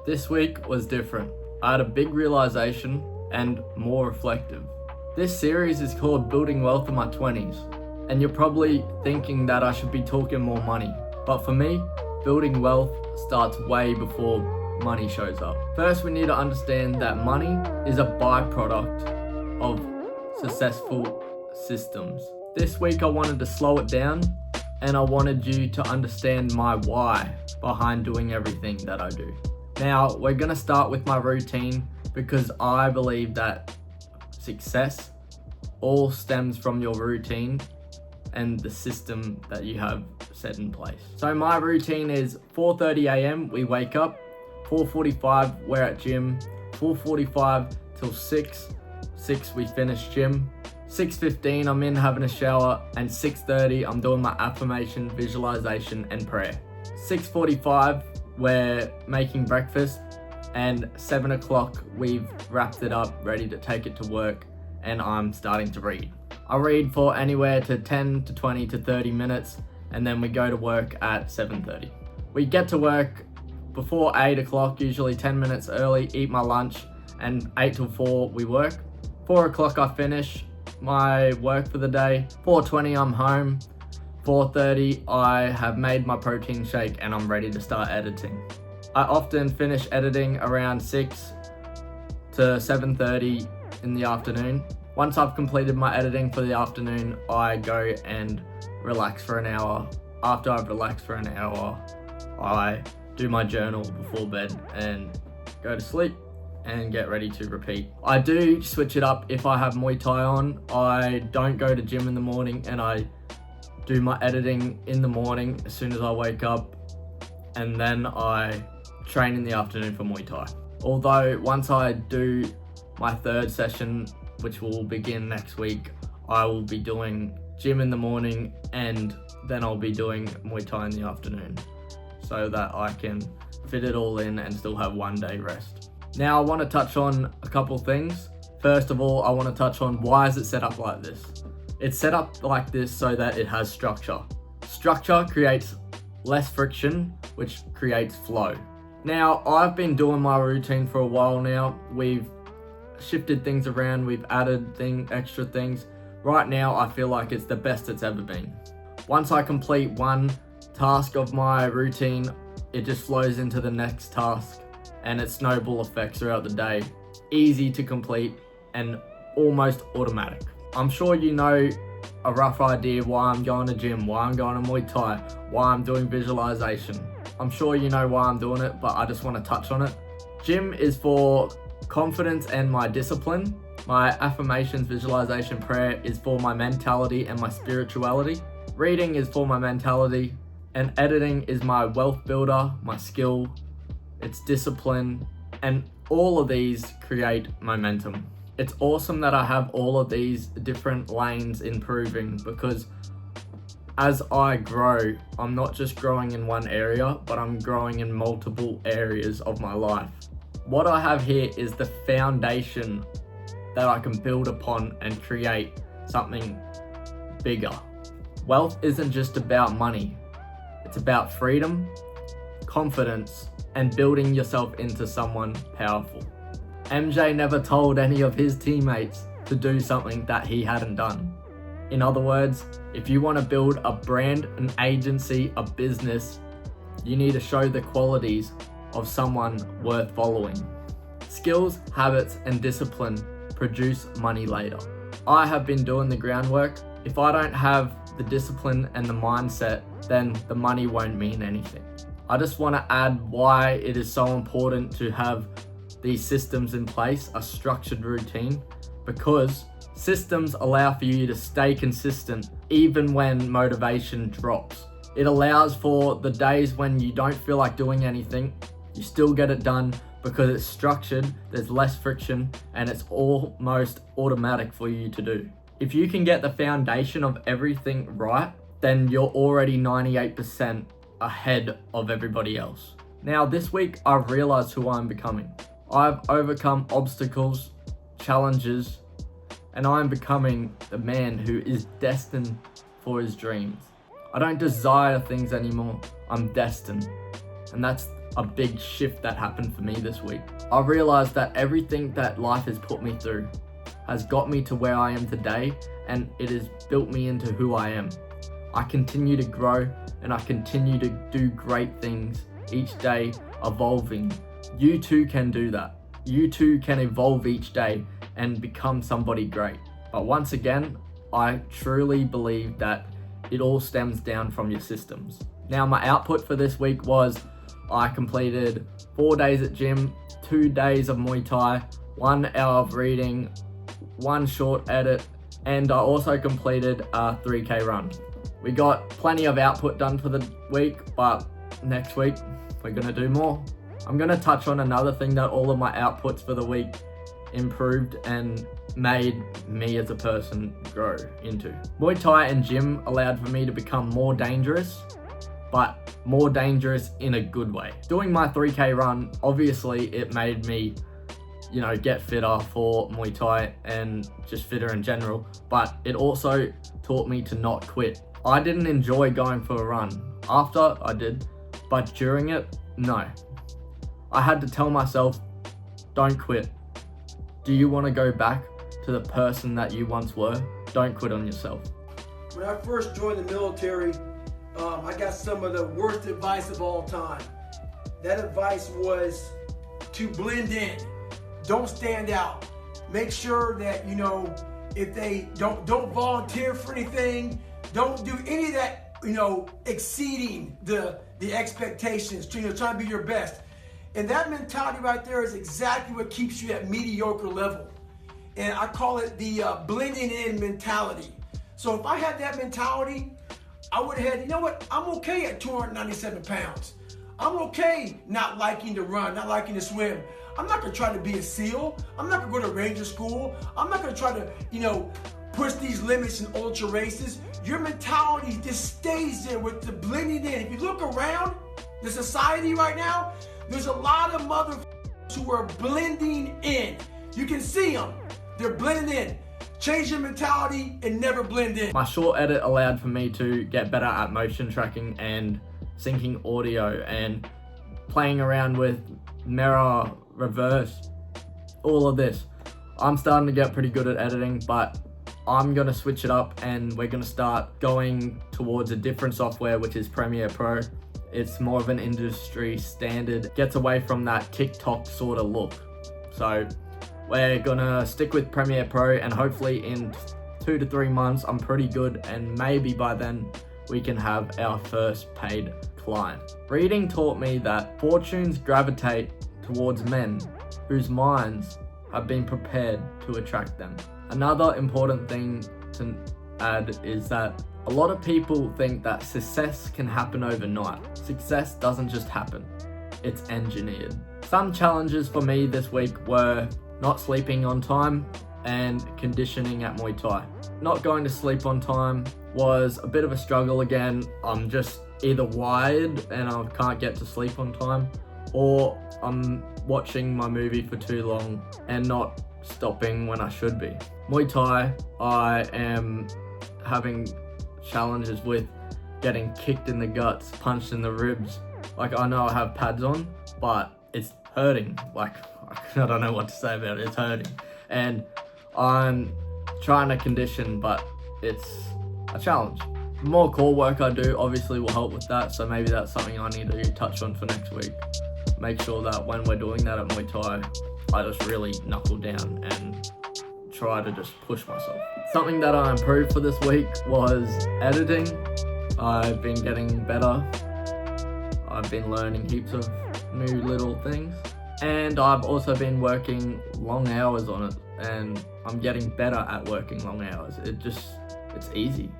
This week was different. I had a big realization and more reflective. This series is called Building Wealth in My 20's, and you're probably thinking that I should be talking more money. But for me, building wealth starts way before money shows up. First, we need to understand that money is a byproduct of successful systems. This week, I wanted to slow it down, and I wanted you to understand my why behind doing everything that I do. Now, we're gonna start with my routine because I believe that success all stems from your routine and the system that you have set in place. So my routine is 4:30 a.m. we wake up, 4:45 we're at gym, 4:45 till 6 we finish gym, 6:15 I'm in having a shower, and 6:30 I'm doing my affirmation, visualization and prayer. 6:45 we're making breakfast, and 7 o'clock we've wrapped it up, ready to take it to work, and I'm starting to read. I read for anywhere to 10 to 20 to 30 minutes, and then we go to work at 7:30. We get to work before 8 o'clock, usually 10 minutes early, eat my lunch, and 8 till 4 we work. 4 o'clock I finish my work for the day. 4:20 I'm home. 4:30 I have made my protein shake and I'm ready to start editing. I often finish editing around 6 to 7:30 in the afternoon. Once I've completed my editing for the afternoon, I go and relax for an hour. After I've relaxed for an hour, I do my journal before bed and go to sleep and get ready to repeat. I do switch it up if I have Muay Thai on. I don't go to gym in the morning, and I do my editing in the morning as soon as I wake up, and then I train in the afternoon for Muay Thai. Although once I do my third session, which will begin next week, I will be doing gym in the morning and then I'll be doing Muay Thai in the afternoon so that I can fit it all in and still have one day rest. Now I want to touch on a couple things. First of all, I want to touch on why is it set up like this. It's set up like this so that it has structure. Structure creates less friction, which creates flow. Now, I've been doing my routine for a while now. We've shifted things around, we've added extra things. Right now, I feel like it's the best it's ever been. Once I complete one task of my routine, it just flows into the next task and it snowball effects throughout the day. Easy to complete and almost automatic. I'm sure you know a rough idea why I'm going to gym, why I'm going to Muay Thai, why I'm doing visualization. I'm sure you know why I'm doing it, but I just want to touch on it. Gym is for confidence and my discipline. My affirmations, visualization, prayer is for my mentality and my spirituality. Reading is for my mentality, and editing is my wealth builder, my skill, it's discipline, and all of these create momentum. It's awesome that I have all of these different lanes improving, because as I grow, I'm not just growing in one area, but I'm growing in multiple areas of my life. What I have here is the foundation that I can build upon and create something bigger. Wealth isn't just about money. It's about freedom, confidence, and building yourself into someone powerful. MJ never told any of his teammates to do something that he hadn't done. In other words, if you want to build a brand, an agency, a business, you need to show the qualities of someone worth following. Skills, habits, and discipline produce money later. I have been doing the groundwork. If I don't have the discipline and the mindset, then the money won't mean anything. I just want to add why it is so important to have these systems in place, a structured routine, because systems allow for you to stay consistent even when motivation drops. It allows for the days when you don't feel like doing anything, you still get it done because it's structured, there's less friction, and it's almost automatic for you to do. If you can get the foundation of everything right, then you're already 98% ahead of everybody else. Now, this week, I've realized who I'm becoming. I've overcome obstacles, challenges, and I'm becoming the man who is destined for his dreams. I don't desire things anymore, I'm destined. And that's a big shift that happened for me this week. I realized that everything that life has put me through has got me to where I am today, and it has built me into who I am. I continue to grow and I continue to do great things each day, evolving. You too can do that. You too can evolve each day and become somebody great. But once again, I truly believe that it all stems down from your systems. Now, my output for this week was I completed 4 days at gym, 2 days of Muay Thai, 1 hour of reading, 1 short edit, and I also completed a 3K run. We got plenty of output done for the week, but next week we're gonna do more. I'm gonna touch on another thing that all of my outputs for the week improved and made me as a person grow into. Muay Thai and gym allowed for me to become more dangerous, but more dangerous in a good way. Doing my 3K run, obviously it made me, get fitter for Muay Thai and just fitter in general, but it also taught me to not quit. I didn't enjoy going for a run. After I did, but during it, no. I had to tell myself, don't quit. Do you want to go back to the person that you once were? Don't quit on yourself. When I first joined the military, I got some of the worst advice of all time. That advice was to blend in. Don't stand out. Make sure that, if they don't volunteer for anything, don't do any of that, exceeding the expectations, trying to be your best. And that mentality right there is exactly what keeps you at mediocre level. And I call it the blending in mentality. So if I had that mentality, I would have had, I'm okay at 297 pounds. I'm okay not liking to run, not liking to swim. I'm not gonna try to be a SEAL. I'm not gonna go to Ranger School. I'm not gonna try to, push these limits in ultra races. Your mentality just stays there with the blending in. If you look around the society right now, there's a lot of motherfuckers who are blending in. You can see them. They're blending in. Change your mentality and never blend in. My short edit allowed for me to get better at motion tracking and syncing audio and playing around with mirror, reverse, all of this. I'm starting to get pretty good at editing, but I'm gonna switch it up and we're gonna start going towards a different software, which is Premiere Pro. It's more of an industry standard, gets away from that TikTok sort of look. So we're gonna stick with Premiere Pro, and hopefully in 2 to 3 months, I'm pretty good, and maybe by then we can have our first paid client. Reading taught me that fortunes gravitate towards men whose minds have been prepared to attract them. Another important thing to add is that a lot of people think that success can happen overnight. Success doesn't just happen, it's engineered. Some challenges for me this week were not sleeping on time and conditioning at Muay Thai. Not going to sleep on time was a bit of a struggle again. I'm just either wired and I can't get to sleep on time, or I'm watching my movie for too long and not stopping when I should be. Muay Thai, I am having challenges with getting kicked in the guts, punched in the ribs. Like, I know I have pads on, but it's hurting. Like, I don't know what to say about it, it's hurting. And I'm trying to condition, but it's a challenge. The more core work I do obviously will help with that, so maybe that's something I need to touch on for next week. Make sure that when we're doing that at Muay Thai, I just really knuckle down and try to just push myself. Something that I improved for this week was editing. I've been getting better. I've been learning heaps of new little things. And I've also been working long hours on it, and I'm getting better at working long hours. It's easy.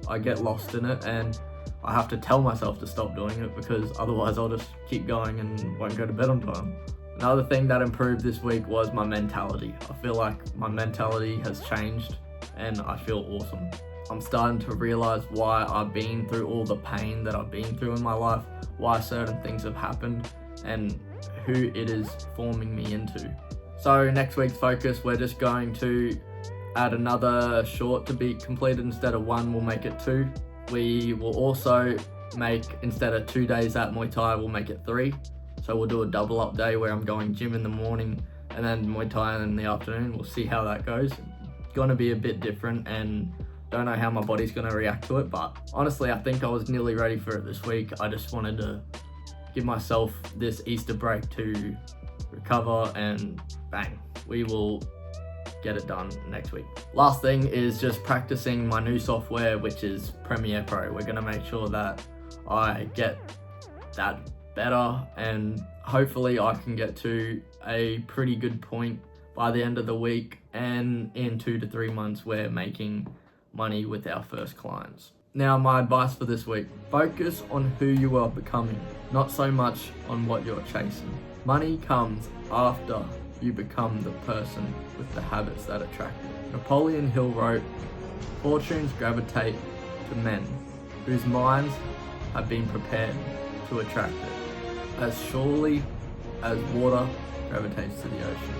I get lost in it, and I have to tell myself to stop doing it, because otherwise I'll just keep going and won't go to bed on time. Another thing that improved this week was my mentality. I feel like my mentality has changed and I feel awesome. I'm starting to realize why I've been through all the pain that I've been through in my life, why certain things have happened, and who it is forming me into. So next week's focus, we're just going to add another short to be completed. Instead of 1, we'll make it 2. We will also make, instead of 2 days at Muay Thai, we'll make it 3. So we'll do a double up day where I'm going gym in the morning and then Muay Thai in the afternoon. We'll see how that goes. It's gonna be a bit different and don't know how my body's gonna react to it, but honestly, I think I was nearly ready for it this week. I just wanted to give myself this Easter break to recover, and bang, we will get it done next week. Last thing is just practicing my new software, which is Premiere Pro. We're gonna make sure that I get that better, and hopefully I can get to a pretty good point by the end of the week, and in 2 to 3 months we're making money with our first clients. Now, my advice for this week: focus on who you are becoming, not so much on what you're chasing. Money comes after you become the person with the habits that attract it. Napoleon Hill wrote, "Fortunes gravitate to men whose minds have been prepared to attract it, as surely as water gravitates to the ocean."